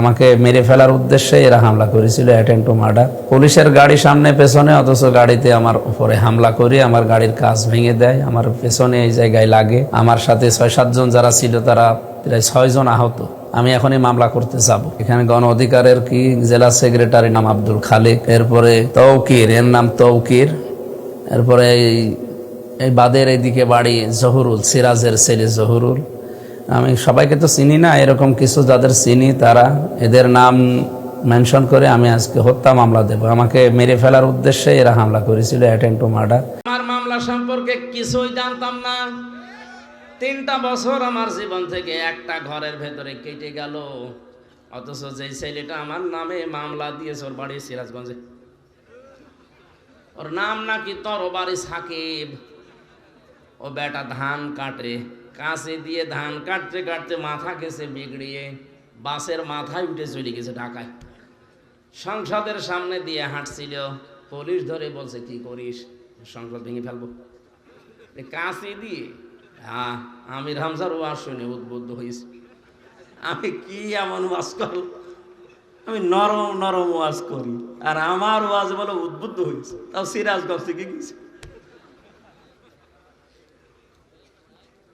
আমাকে মেরে ফেলার উদ্দেশ্যে এরা হামলা করেছিল, অ্যাটেম্প টু মার্ডার। পুলিশের গাড়ি সামনে পেছনে, অথচ গাড়িতে আমার উপরে হামলা করে আমার গাড়ির কাঁচ ভেঙে দেয়, আমার পেছনে এই জায়গায় লাগে। আমার সাথে 6-7 জন যারা ছিল তারা প্রায় 6 জন আহত। আমি এখনই মামলা করতে যাব। এখানে গণ অধিকারের কি জেলা সেক্রেটারি নাম আব্দুল খালেক, এরপরে তৌকির, এর নাম তৌকির, এরপরে এই বাদের এইদিকে বাড়ি জহুরুল, সিরাজের ছেলে জহুরুল। আমি সবাইকে তো চিনি না, এরকম কিছু যাদের চিনি তারা এদের নাম মেনশন করে আমি আজকে হত্যা মামলা দেব। আমাকে মেরে ফেলার উদ্দেশ্যে এরা হামলা করেছিল, অ্যাটেম্প টু মার্ডার। আমার মামলা সম্পর্কে কিছুই জানতাম না। 3টা বছর আমার জীবন থেকে একটা ঘরের ভেতরে কেটে গেল, অথচ যে ছেলেটা আমার নামে মামলা দিয়েছে ওর বাড়ি সিরাজগঞ্জে। ওর নাম নাকি তরবারি সাকিব। ও বেটা ধান কাটে, কাছে দিয়ে ধান কাটতে কাটতে মাথা গেছে বিগড়িয়ে, বাসের মাথায় উঠে চলে গেছে ঢাকায়। সংসদের সামনে দিয়ে হাঁটছিল, পুলিশ ধরে বলছে কি করিস, সংসদ ভেঙে ফেলবো কাছে দিয়ে। আমির হামজার ওয়াজ শুনে উদ্বুদ্ধ হয়েছে। আমি কি এমন ওয়াজ করব, আমি নরম নরম ওয়াজ করি, আর আমার ওয়াজ বলে উদ্বুদ্ধ হয়েছে। তাও সিরাজগঞ্জ থেকে গেছে।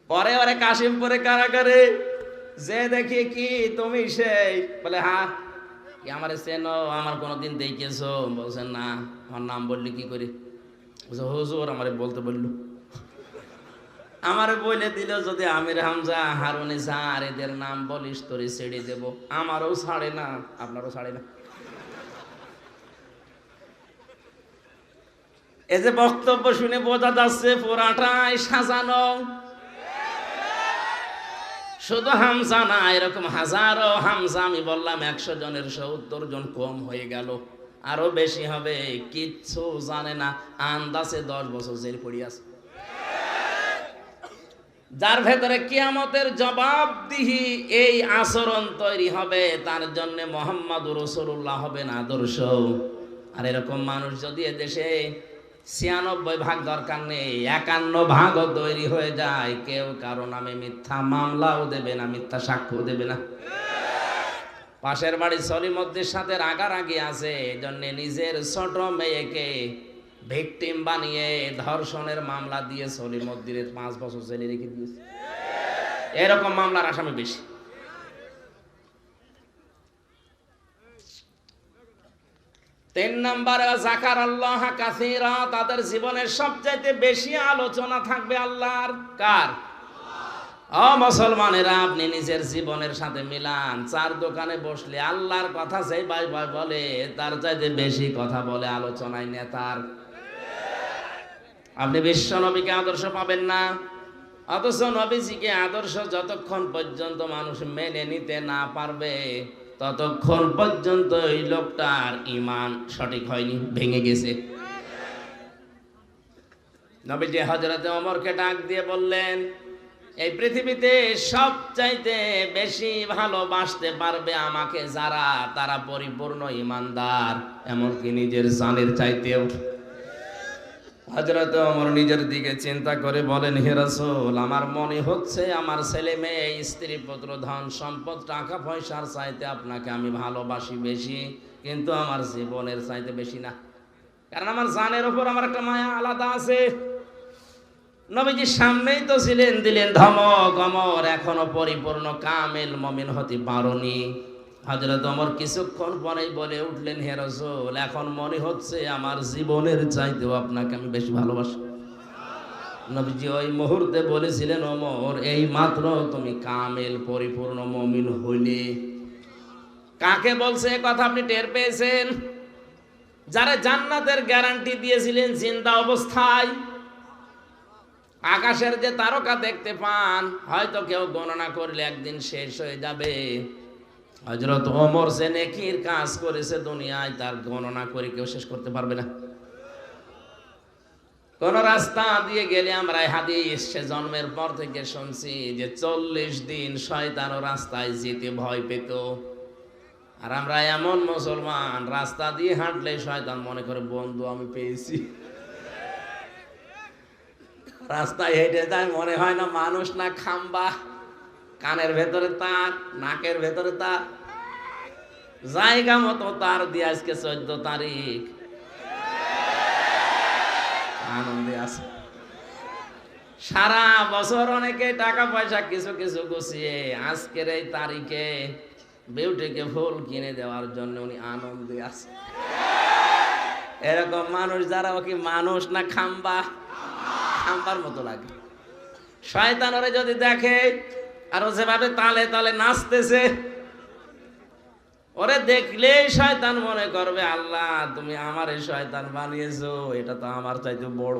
পরে ওরে কাশিমপুরে কারাগারে যে দেখি কি তুমি সেই, বলে হ্যাঁ কি আমার চেনো, আমার কোনোদিন দেখেছো? বলছেন না। আমার নাম বললি কি করে? বলছে হুজুর আমারে বলতে বললো। আমারে বলে দিল যদি আমির হামজা, হারুন স্যার এদের নাম বলিস তোরে ছেড়ে দেব। আমারও ছাড়ে না, আপনারও ছাড়ে না। এই যে বক্তব্য শুনে বোঝা যাচ্ছে পুরাটাই সাজানো। শুধু হামজা না, এরকম হাজারো হামজা। আমি বললাম 100 জনের 70 জন কম হয়ে গেল, আরো বেশি হবে। কিচ্ছু জানে না, আন্দাজে 10 বছর জেল পড়ি আছে। যার ভেতরে কিয়ামতের জবাবদিহি এই আচরণ তৈরি হবে, তার জন্য মুহাম্মদুর রাসূলুল্লাহ হবেন আদর্শ। আর এরকম মানুষ যদি এদেশে 96 ভাগ দরকার নেই, 51 ভাগও তৈরি হয়ে যায়, কেউ কারো নামে মিথ্যা মামলাও দেবে না, মিথ্যা সাক্ষ্য দেবে না। পাশের বাড়ি সলিমদ্দির সাথে রাগারাগি আছে, এজন্য নিজের ছোট মেয়েকে ভিকটিম বানিয়ে ধর্ষণের মামলা দিয়ে সলিমদ্দিরের 5 বছর জেলে রেখে দিয়েছে। এরকম মামলার আসামি বেশি। তিন নম্বরে যাকারাল্লাহ কাসীরা, তাদের জীবনের সবচাইতে বেশি আলোচনা থাকবে আল্লাহর। কার? ও মুসলমানেরা, আপনি নিজের জীবনের সাথে মিলান। 4 দোকানে বসলে আল্লাহর কথা সেই ভাই ভাই বলে, তার চাইতে বেশি কথা বলে আলোচনায় নেতার। আপনি বিশ্ব নবীকে আদর্শ পাবেন না, অথচ নবীজিকে আদর্শ যতক্ষণ পর্যন্ত মানুষ মেনে নিতে না পারবে, ততক্ষণ পর্যন্ত এই লোকটার ঈমান সঠিক হয়নি, ভেঙে গেছে। নবীজি হযরত ওমরকে ডাক দিয়ে বললেন, এই পৃথিবীতে সবচাইতে বেশি ভালোবাসতে পারবে আমাকে যারা, তারা পরিপূর্ণ ঈমানদার, এমনকি নিজের জানের চাইতেও। হযরত ওমর নিজের দিকে চিন্তা করে বলেন, হে রাসূল, আমার মনে হচ্ছে আমার ছেলে মেয়ে, স্ত্রী পুত্র, ধন সম্পদ, টাকা পয়সার চাইতে আপনাকে আমি ভালোবাসি বেশি, কিন্তু আমার জীবনের চাইতে বেশি না। কারণ আমার জানের উপর আমার একটা মায়া আলাদা আছে। নবীজির সামনেই তো ছিলেন, দিলেন ধমক, ওমর এখনো পরিপূর্ণ কামেল মুমিন হতে পারোনি। হযরত ওমর কিছুক্ষণ পরেই বলে উঠলেন, হে রাসূল, এখন মনে হচ্ছে আমার জীবনের চাইতেও আপনাকে আমি বেশি ভালোবাসি। নবীজি ওই মুহূর্তে বলেছিলেন, ওমর এই মাত্র তুমি কামেল পরিপূর্ণ মুমিন হইলে। কাকে বলছে কথা আপনি টের পেয়েছেন? যারা জান্নাতের গ্যারান্টি দিয়েছিলেন জিন্দা অবস্থায়। আকাশের যে তারকা দেখতে পান, হয়তো কেউ গণনা করলে একদিন শেষ হয়ে যাবে। হযরত ওমর যে নেকির কাজ করেছে দুনিয়ায়, তার গণনা করে কেউ শেষ করতে পারবে না। কোন রাস্তা দিয়ে গেলে আমরা হাদিস সে জন্মের পর থেকে শুনছি যে 40 দিন শয়তানও রাস্তায় যেতে ভয় পেত। আর আমরা এমন মুসলমান, রাস্তা দিয়ে হাঁটলে শয়তান মনে করে বন্ধু আমি পেয়েছি। রাস্তায় হেঁটে যায়, মনে হয় না মানুষ না খাম্বা, কানের ভেতরে তার, নাকের ভেতরে তার। জায়গা মতো তার দিয়ে আজকে 14 তারিখ আনন্দে আছে। সারা বছর অনেকে টাকা পয়সা কিছু কিছু গুছিয়ে আজকের এই তারিখে বিউটিকে ফুল কিনে দেওয়ার জন্য উনি আনন্দে আছে। এরকম মানুষ যারা কি মানুষ না খাম্বা, খাম্বার মতো লাগে। শয়তান ওরে যদি দেখে আর ও যেভাবে তালে তালে নাচতেছে, ওরে দেখলেই শয়তান মনে করবে আল্লাহ তুমি আমার এই শয়তান বানিয়েছো, এটা তো আমার চাইতে বড়।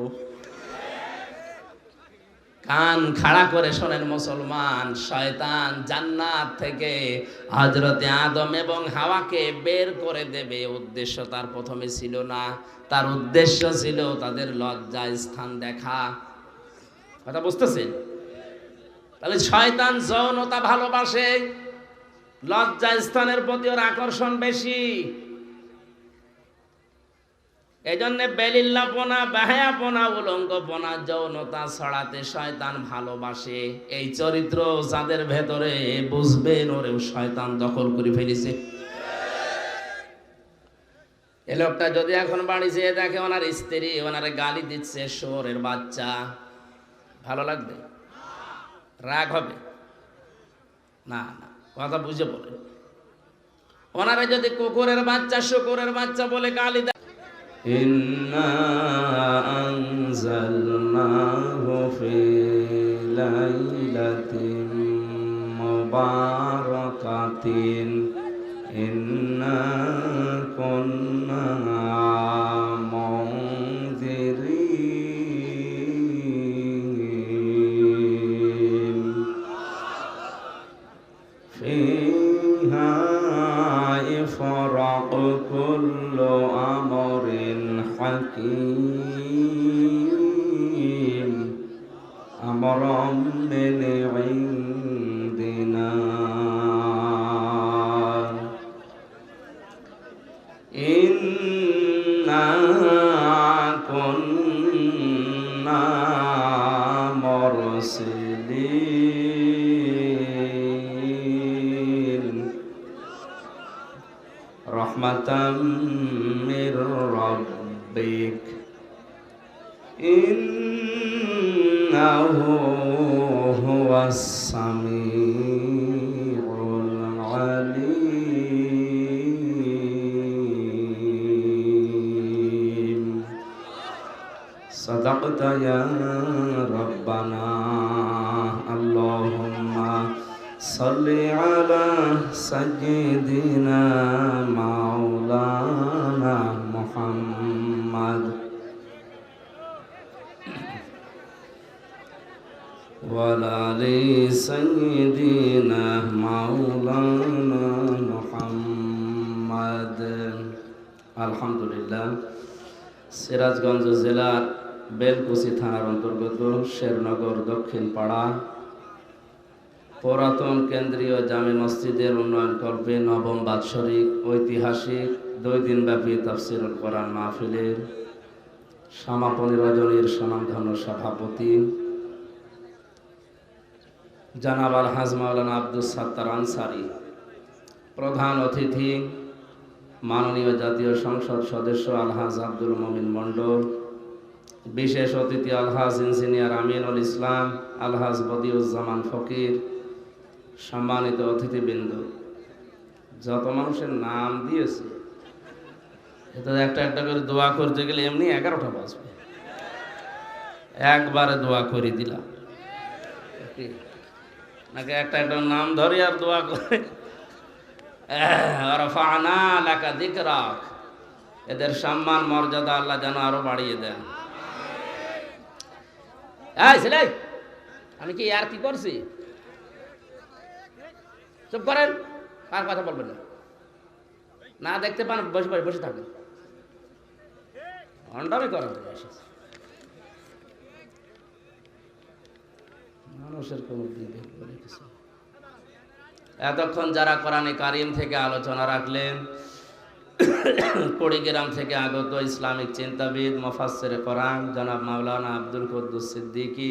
কান খাড়া করে শোনেন মুসলমান, শয়তান জান্নাত থেকে হযরতে আদম এবং হাওয়াকে বের করে দেবে উদ্দেশ্য তার প্রথমে ছিল না। তার উদ্দেশ্য ছিল তাদের লজ্জা স্থান দেখা। কথা বুঝতেছেন? তাহলে শয়তান যৌনতা ভালোবাসে, লজ্জা স্থানের প্রতি ওর আকর্ষণ বেশি। এই জন্য বেলিল্লাপনা, বেহায়াপনা, উলঙ্গপনা, যৌনতা ছড়াতে শয়তান ভালোবাসে। এই চরিত্র যাদের ভেতরে বুঝবেন ওরেও শয়তান দখল করে ফেলেছে। এ লোকটা যদি এখন বাড়ি যেয়ে দেখে ওনার স্ত্রী ওনারে গালি দিচ্ছে, শুয়োরের বাচ্চা, ভালো লাগবে? রাগ হবে না? না, কথা বুঝে বলেন। ওনারে যদি কুকুরের বাচ্চা, শুকুরের বাচ্চা বলে গালি দেয়, ইন্না আনজালনাহু ফি লাইলাতিন মুবারাকাতিন ইন্না কুন্না মুনজিরিন ফিহা ইফরাকু কুল্লু আমরিন হাকীম আমরাম মিন ইনদিনা ইন্না কুন্না মুরসিলিন রাহমাতাম মির রাব্বিক ইন্নাহু হুয়াস সামিউল আলীম। সাদাকতা ইয়া রাব্বানা। আল্লাহুম্মা সাল্লি আলা সাইয়্যিদিনা মাওলানা মুহাম্মদ ওয়া আলা আলি সাইয়্যিদিনা মাওলানা মুহাম্মদ। আলহামদুলিল্লাহ। সিরাজগঞ্জ জেলার বেলকুচি থানার অন্তর্গত শেরনগর দক্ষিণ পাড়া পুরাতন কেন্দ্রীয় জামে মসজিদের উন্নয়ন কল্পে নবম বাৎসরিক ঐতিহাসিক 2 দিনব্যাপী তাফসীরুল কোরআন মাহফিলের সমাপনী রজনীর স্বনামধন্য সভাপতি জনাব আলহাজ মাওলানা আব্দুস সাত্তার আনসারী, প্রধান অতিথি মাননীয় জাতীয় সংসদ সদস্য আলহাজ আব্দুল মমিন মণ্ডল, বিশেষ অতিথি আলহাজ ইঞ্জিনিয়ার আমিনুল ইসলাম, আলহাজ বদিউজ্জামান ফকির, সম্মানিত অতিথিবৃন্দ, যত মানুষের নাম দিয়েছে এটা একটা একটা করে দোয়া করতে গেলে এমনি 11টা বাজবে। একবারে দোয়া করে দিলাম নাকি একটা একটা নাম ধরে আর দোয়া করে রাফা'না লাকা যিকরাক, এদের সম্মান মর্যাদা আল্লাহ যেন আরো বাড়িয়ে দেন। এই ছেলে, আমি কি আর কি করছি? চুপ করেন, কার কথা বলবেন না। না দেখতে পান বসে বসে থাকেন, অন্ডামি করেন। মানুষের কোনো বিবেক বলে কিছু। এতক্ষণ যারা কোরআনে কারিম থেকে আলোচনা রাখলেন, কুড়িগ্রাম থেকে আগত ইসলামিক চিন্তাবিদ মুফাসসিরে কোরআন জনাব মাওলানা আব্দুল কুদ্দুস সিদ্দিকী,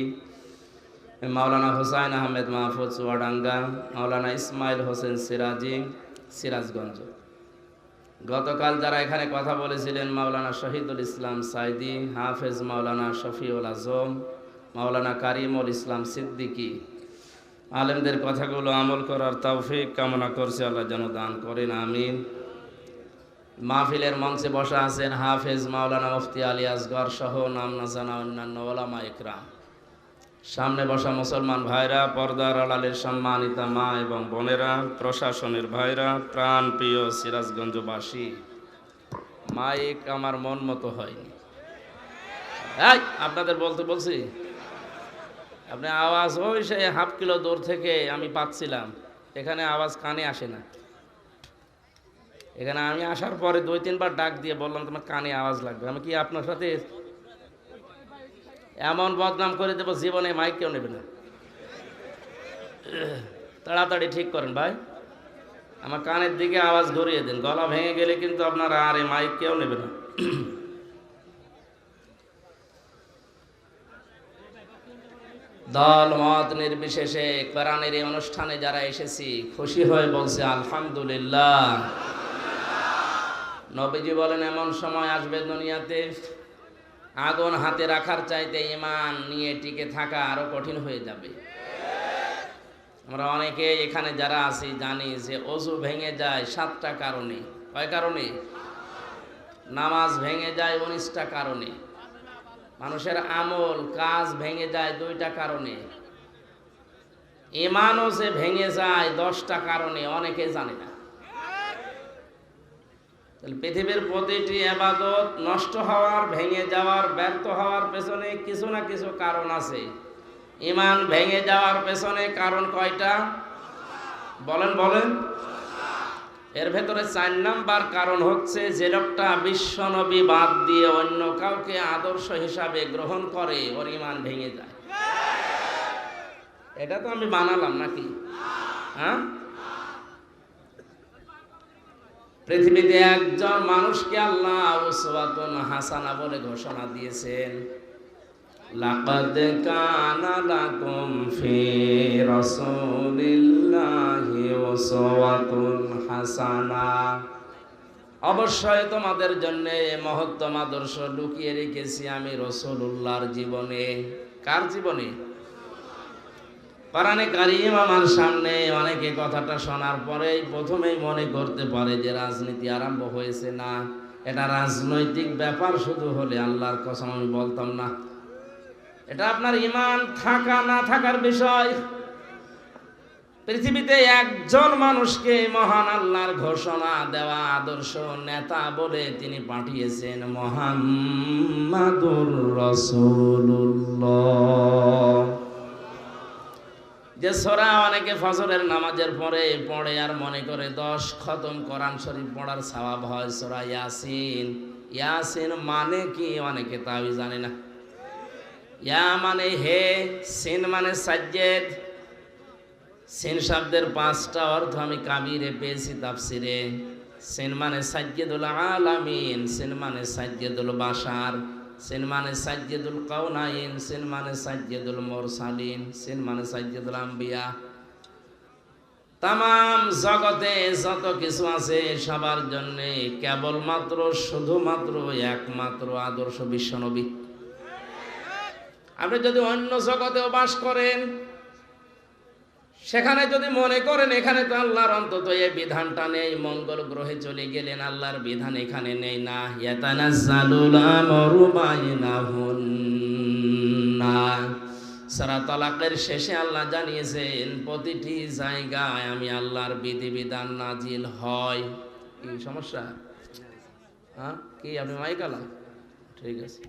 মাওলানা হুসাইন আহমেদ মাহফুজ চুয়াডাঙ্গা, মাওলানা ইসমাইল হোসেন সিরাজি সিরাজগঞ্জ, গতকাল যারা এখানে কথা বলেছিলেন, মাওলানা শহীদুল ইসলাম সাইদি, হাফেজ মাওলানা শফিউল আজম, মাওলানা কারিমুল ইসলাম সিদ্দিকী, আলেমদের কথাগুলো আমল করার তৌফিক কামনা করছি, আল্লাহ যেন দান করেন, আমিন। মাহফিলের মঞ্চে বসা আছেন হাফেজ মাওলানা মুফতি আলী আসগর সহ নাম না জানা অন্যান্য ওলামা ইকরাম। সামনে বসা মুসলমান ভাইরা, পর্দার আড়ালের সম্মানিতা মা এবং বোনেরা, প্রশাসনের ভাইরা, প্রাণ প্রিয় সিরাজগঞ্জবাসী, মাইক আমার মন মতো হয়নি। এই আপনাদের বলছি, আপনি আওয়াজ ওই সে হাফ কিলো দূর থেকে আমি পাচ্ছিলাম, এখানে আওয়াজ কানে আসে না। এখানে আমি আসার পরে 2-3 বার ডাক দিয়ে বললাম তোমার কানে আওয়াজ লাগবে। আমি কি আপনার সাথে এমন বদনাম করে দেবো, জীবনে মাইক কেউ নেবে না। তাড়াতাড়ি ঠিক করেন ভাই, আমার কানের দিকে আওয়াজ ঘুরিয়ে দিন, গলা ভেঙে গেলে কিন্তু আপনারা আর এই মাইক কেউ নেবে না। দল মত নির্বিশেষে কোরআনের এই অনুষ্ঠানে যারা এসেছি খুশি হয়ে বলছে আলহামদুলিল্লাহ। নবীজি বলেন এমন সময় আসবে দুনিয়াতে আগুন হাতে রাখার চাইতে ঈমান নিয়ে টিকে থাকা আরো কঠিন হয়ে যাবে। আমরা অনেকে এখানে যারা আছি জানি যে ওযু ভেঙে যায় 7টা কারণে। কয় কারণে? নামাজ ভেঙে যায় 19টা কারণে। মানুষের আমল কাজ ভেঙে যায় 2টা কারণে। ঈমানও যে ভেঙে যায় 10টা কারণে, অনেকে জানে না। পৃথিবীর প্রতিটি ইবাদত নষ্ট হওয়ার, ভেঙে যাওয়ার, ব্যর্থ হওয়ার পেছনে কিছু না কিছু কারণ আছে। ঈমান ভেঙে যাওয়ার পেছনে কারণ কয়টা? বলেন। এর ভেতরে 4 নাম্বার কারণ হচ্ছে যে লোকটা বিশ্বনবী বাদ দিয়ে অন্য কাউকে আদর্শ হিসাবে গ্রহণ করে, ওর ঈমান ভেঙে যায়। এটা তো আমি বানালাম নাকি? হ্যাঁ, পৃথিবীতে একজন মানুষকে আল্লাহ উসওয়াতুন হাসানা বলে ঘোষণা দিয়েছেন, লাকাদ কানা লাকুম ফি রাসূলিল্লাহি উসওয়াতুন হাসানা। অবশ্যই তোমাদের জন্য মহত্তম আদর্শ লুকিয়ে রেখেছি আমি রাসূলুল্লাহর জীবনে। কার জীবনে? কোরআনে কারীম আমার সামনে। অনেকে কথাটা শোনার পরেই প্রথমেই মনে করতে পারে যে রাজনীতি আরম্ভ হয়েছে। না, এটা রাজনৈতিক ব্যাপার শুধু হলে আল্লাহর কসম আমি বলতাম না। এটা আপনার ঈমান থাকা না থাকার বিষয়। পৃথিবীতে একজন মানুষকে মহান আল্লাহর ঘোষণা দেওয়া আদর্শ নেতা বলে তিনি পাঠিয়েছেন, মুহাম্মাদুর রাসূলুল্লাহ। যে সূরা অনেকে ফজরের নামাজের পরে পড়ে আর মনে করে 10 খতম কোরআন শরীফ পড়ার সওয়াব হয়, সূরা ইয়াসিন। ইয়াসিন মানে কি অনেকে তাও জানে না। ইয়া মানে হে, সিন মানে সাজ্জেদ। সিন শব্দের 5টা অর্থ আমি কাবিরে পেয়েছি তাফসিরে। সিন মানে সাজ্জেদুল আলামিন, সিন মানে সাজ্জেদুল বাশার, সিন মানে সাজ্জেদুল কাউনাইন, সিন মানে সাজ্জেদুল মুরসালিন, সিন মানে সাজ্জেদুল আম্বিয়া। তামাম জগতে যত কিছু আছে সবার জন্য কেবলমাত্র শুধুমাত্র একমাত্র আদর্শ বিশ্বনবী। আপনি যদি অন্য জগতেও বাস করেন, সেখানে যদি মনে করেন এখানে তো আল্লাহর অন্তত এই বিধানটা নেই, মঙ্গল গ্রহে চলে গেলেন আল্লাহর বিধান এখানে নেই, না। ইয়াতানাজ্জালুল আমরু বাইনাহুন্না। সূরা তালাকের শেষে আল্লাহ জানিয়েছেন প্রতিটি জায়গায় আমি আল্লাহর বিধিবিধান নাজিল হয়। কি সমস্যা? হ্যাঁ, কি আপনি মাইকালা? ঠিক আছে।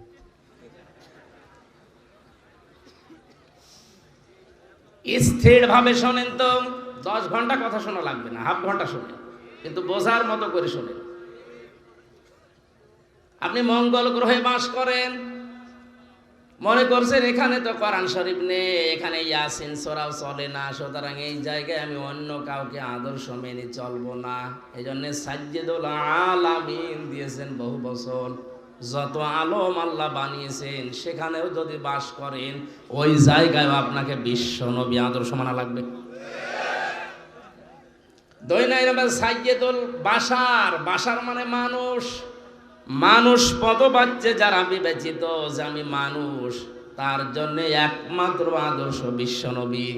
স্থির ভাবে শোনেন তো, 10 ঘন্টা কথা শোনা লাগবে না, হাফ ঘন্টা শোনেন, কিন্তু বোঝার মতো করে শোনেন। আপনি মঙ্গল গ্রহে বাস করেন, মনে করছেন এখানে তো কোরআন শরীফ নেই, এখানে ইয়াসিন সূরাও চলে না, সুতরাং এই জায়গায় আমি অন্য কাউকে আদর্শ মেনে চলবো না। এই জন্য সাজ্জেদুল আলামিন দিয়েছেন বহু বছর। যত আলম আল্লাহ বানিয়েছেন সেখানেও যদি বাস করেন ওই জায়গায় আপনাকে বিশ্ব নবী আদর্শ মানা লাগবে। দুই নম্বর সাইয়েদুল বাশার, বাশার মানে মানুষ, মানুষ পদবাচ্যে যারা বিবেচিত যে আমি মানুষ, তার জন্য একমাত্র আদর্শ বিশ্বনবী।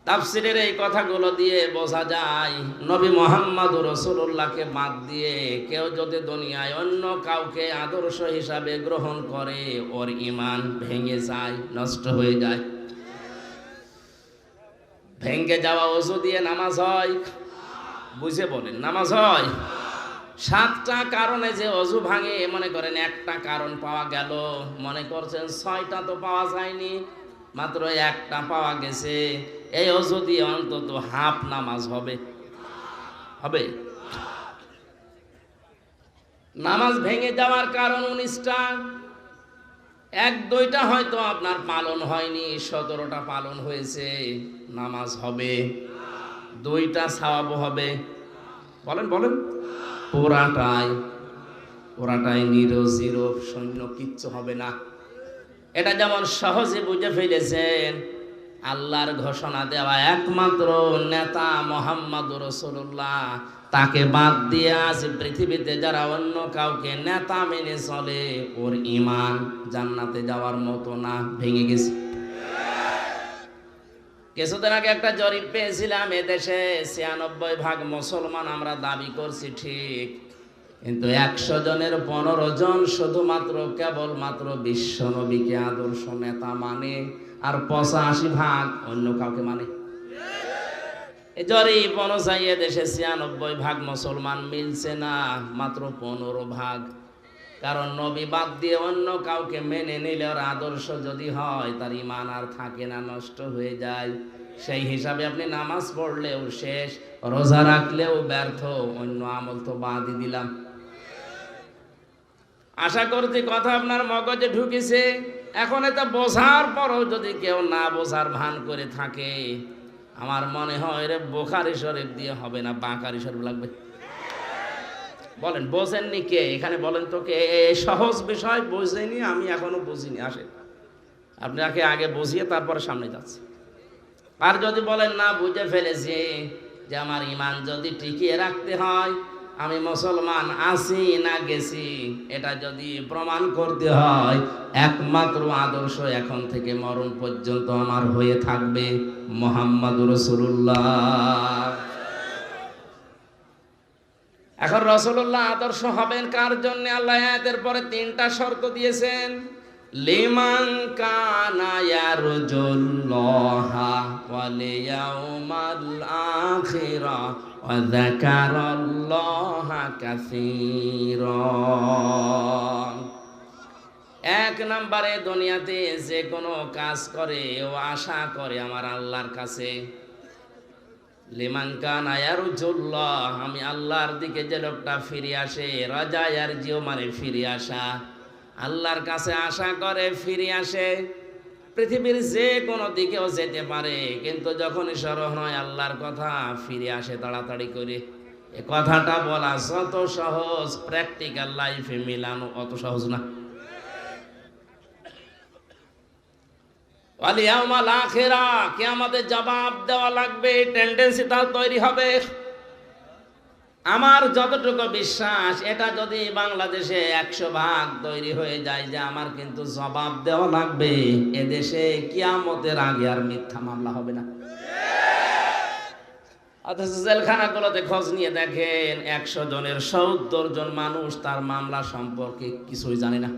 তাফসিরের এই কথাগুলো দিয়ে বোঝা যায় নবী মুহাম্মদ রাসূলুল্লাহকে বাদ দিয়ে কেউ যদি দুনিয়ায় অন্য কাউকে আদর্শ হিসাবে গ্রহণ করে, ওর ঈমান ভেঙে যায়, নষ্ট হয়ে যায়। ভেঙে যাওয়া ওযু দিয়ে নামাজ হয়? বুঝে বলেন, নামাজ হয়? 7টা কারণে যে ওযু ভাঙে, মনে করেন একটা কারণ পাওয়া গেল, মনে করছেন 6টা তো পাওয়া যায়নি, মাত্র একটা পাওয়া গেছে। এই ওযু দিয়ে অন্তত হাফ নামাজ হবে, হবে? নামাজ ভেঙে যাওয়ার কারণ 19টা, 1-2টা হয়তো আপনার পালন হয়নি, 17টা পালন হয়েছে, নামাজ হবে। 2টা সওয়াব হবে। বলেন বলেন, পুরাটাই জিরো, শূন্য, কিচ্ছু হবে না। এটা যেমন সহজে বুঝে ফেলেছেন, আল্লাহর ঘোষণা দেওয়া একমাত্র নেতা মুহাম্মদুর রাসূলুল্লাহ, তাকে বাদ দিয়ে আজ পৃথিবীতে যারা অন্য কাউকে নেতা মেনে চলে, ওর ঈমান জান্নাতে যাওয়ার মতো না, ভেঙে গেছে। কিছুদিন আগে একটা জরিপ পেয়েছিলাম, এদেশে 96% মুসলমান আমরা দাবি করছি ঠিক, কিন্তু 100 জনের 15 জন শুধুমাত্র কেবলমাত্র বিশ্বনবীকে আদর্শ নেতা মানে, আর 85% অন্য কাউকে মানে। এই জরিপ অনুযায়ী দেশে 96% মুসলমান মিলছে না, মাত্র 15%। কারণ নবী বাদ দিয়ে অন্য কাউকে মেনে নিলে ওর আদর্শ যদি হয়, তার ঈমান আর থাকে না, নষ্ট হয়ে যায়। সেই হিসাবে আপনি নামাজ পড়লেও শেষ, রোজা রাখলেও ব্যর্থ, অন্য আমল তো বাদই দিলাম। আশা করছি কথা আপনার মগজে ঢুকেছে। এখন এটা বোঝার পরও যদি কেউ না বোঝার ভান করে থাকে, আমার মনে হয় রে বুখারী শরীফ দিয়ে হবে না, বাকারী শরীফ লাগবে। বলেন, বোঝেননি কে এখানে? বলেন তো কে এই সহজ বিষয় বোঝেনি? আমি এখনো বুঝিনি। আসেন, আপনাকে আগে বুঝিয়ে তারপরে সামনে যাচ্ছে। আর যদি বলেন না বুঝে ফেলেছি, যে আমার ঈমান যদি টিকিয়ে রাখতে হয়, আমি মুসলমান আছি না গেছি, এটা যদি প্রমাণ করতে হয়, একমাত্র আদর্শ এখন থেকে মরণ পর্যন্ত আমার হয়ে থাকবে মুহাম্মদুর রাসূলুল্লাহ। এখন রাসূলুল্লাহ আদর্শ হবেন কার জন্য? আল্লাহ আয়াতের পরে 3টা শর্ত দিয়েছেন। লিমান কানা ইয়ারজুল্লাহা ওয়াল ইয়াউমাল আখিরা ওয়া যাকারাল্লাহা কাসীরা। 1 নম্বরে দুনিয়াতে যে কোনো কাজ করে ও আশা করে আমার আল্লাহর কাছে। লিমান কানা ইয়ারজুল্লাহ, আমি আল্লাহর দিকে যে লোকটা ফিরে আসে, রাজা ইয়ারজিউ মানে ফিরে আসা, আল্লাহর কাছে আশা করে ফিরে আসে। পৃথিবীর যে কোনো দিকেও যেতে পারে, কিন্তু যখনই স্মরণ হয় আল্লাহর কথা, ফিরে আসে তাড়াতাড়ি করে। এ কথাটা বলা যত সহজ, প্র্যাকটিক্যাল লাইফে মিলানো অত সহজ না। ওয়াল ইয়াউমাল আখিরা, কিয়ামতে জবাব দেওয়া লাগবে, টেন্ডেন্সি তার তৈরি হবে। আমার যতটুকু বিশ্বাস, এটা যদি বাংলাদেশে 100% তৈরি হয়ে যায় যে আমার কিন্তু জবাব দেওয়া লাগবে, এদেশে কিয়ামতের আগে আর মিথ্যা মামলা হবে না। অথচ জেলখানাগুলোতে খোঁজ নিয়ে দেখেন, 100 জনের 70 জন মানুষ তার মামলা সম্পর্কে কিছুই জানে না।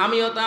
আমিও তা